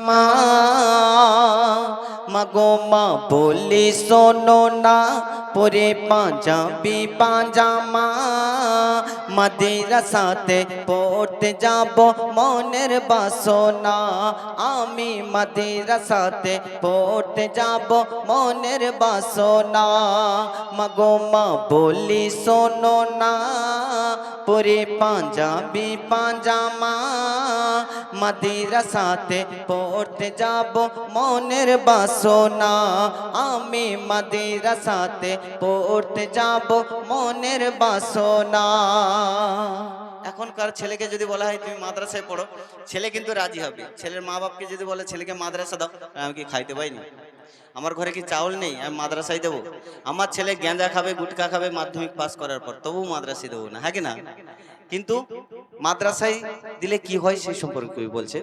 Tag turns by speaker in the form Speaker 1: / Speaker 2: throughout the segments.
Speaker 1: মা মাগো মা বলি শোনো না পরে পাঞ্জাবি পাজামা মাদ্রাসাতে পড়তে যাব মনের বাসনা আমি মাদ্রাসাতে পড়তে যাব মনের বাসনা মাগো মা বলি শোনো না পরে পাঞ্জাবি পাজামা মাদ্রাসাতে পড়তে যাব মনের বাসনা আমি মাদ্রাসাতে পড়তে যাব মনের বাসনা। এখনকার ছেলেকে যদি বলা হয় তুমি মাদ্রাসায় পড়ো, ছেলে কিন্তু রাজি হবে। ছেলের মা বাপকে যদি বলে ছেলেকে মাদ্রাসা দাও, আমি কি খাইতে পাইনি? আমার ঘরে কি চাউল নেই, আমি মাদ্রাসায় দেবো? আমার ছেলে গেঁজা খাবে, গুটকা খাবে মাধ্যমিক পাস করার পর, তবু মাদ্রাসায় দেবো না, হ্যাঁ কি না? কিন্তু মাদ্রাসায় দিলে কি হয় সেই সম্পর্কে বলছে।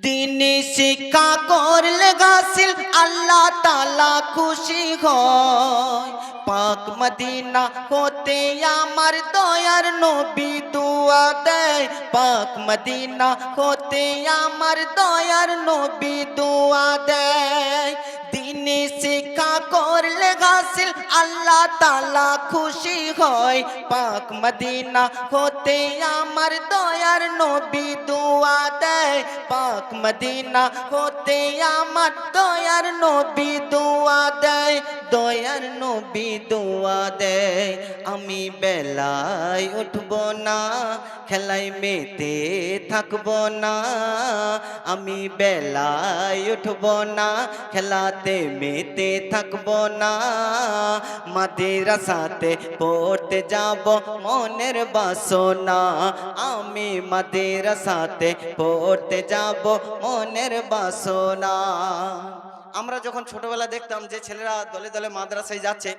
Speaker 1: দিনে শিক্ষা করলে গাছিল আল্লাহ তাআলা খুশি হয়। পাক মদিনা হতে আমার দয়ার নবী দুয়া দেয়। পাক মদিনা হতে আমার দয়ার নবী দুয়া দেয়। দিনে শিক্ষা করলে গাছিল আল্লাহ তাআলা খুশি হয়। পাক মদিনা হতে আমার দয়ার নবী দুয়া দেয়। পাক মদিনা হতে আমার দয়ার নবী দুয়া দেয়। দয়ার নবী দুয়া দেয়। আমি বেলায় উঠব না, খেলায় মেতে থাকব না। আমি বেলায় উঠব না, খেলাতে মেতে থাকব না। মাদ্রাসাতে পড়তে যাব মনের বাসনা আমি মাদ্রাসাতে পড়তে যাব মনের বাসনা। আমরা যখন ছোটবেলা দেখতাম যে ছেলেরা দলে দলে মাদ্রাসায় যাচ্ছে,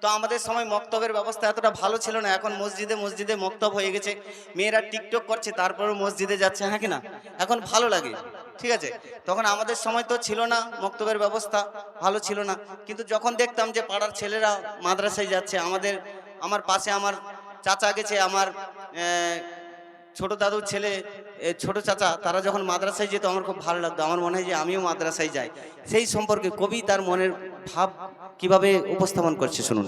Speaker 1: তো আমাদের সময় মক্তবের ব্যবস্থা এতটা ভালো ছিল না। এখন মসজিদে মসজিদে মক্তব হয়ে গেছে, মেয়েরা টিকটক করছে তারপরে মসজিদে যাচ্ছে, হ্যাঁ কি না? এখন ভালো লাগে, ঠিক আছে। তখন আমাদের সময় তো ছিল না, মক্তবের ব্যবস্থা ভালো ছিল না। কিন্তু যখন দেখতাম যে পাড়ার ছেলেরা মাদ্রাসায় যাচ্ছে, আমার পাশে আমার চাচা গেছে, আমার ছোট দাদুর ছেলে, ছোট চাচা, তারা যখন মাদ্রাসায় যেত আমার খুব ভালো লাগতো। আমার মনে হয় যে আমিও মাদ্রাসায় যাই। সেই সম্পর্কে কবি তার মনের ভাব কিভাবে উপস্থাপন করছে শুনুন।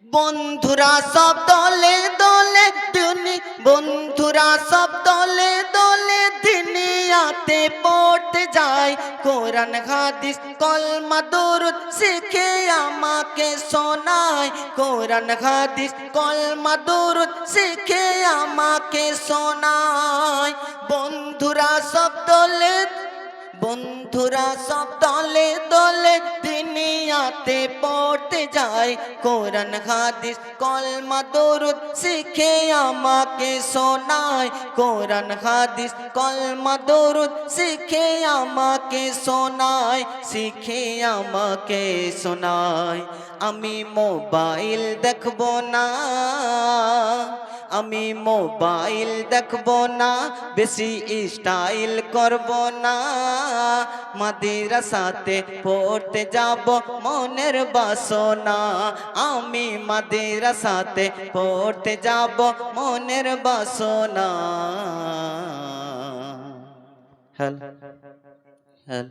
Speaker 1: বন্ধুরা সব দলে দলে দিনী, বন্ধুরা সব দলে দলে দিনিয়াতে পড়তে যায়। কোরআন হাদিস কলমা দরুদ শিখে আমাকে শোনায়। কোরআন হাদিস কলমা দরুদ শিখে আমাকে শোনায়। বন্ধুরা সব দলে, বন্ধুরা সব দলে দলে দুনিয়াতে পড়তে যায়। কোরআন হাদিস কলমা দরুদ শিখে আমাকে শোনায়। কোরআন হাদিস কলমা দরুদ শিখে আমাকে শোনায়, শিখে আমাকে শোনায়। আমি মোবাইল দেখব না, আমি মোবাইল দেখব না, বেশি স্টাইল করব না। মাদ্রাসাতে পড়তে যাব মনের বাসনা আমি মাদ্রাসাতে পড়তে যাব মনের বাসনা। হ্যাঁ হ্যাঁ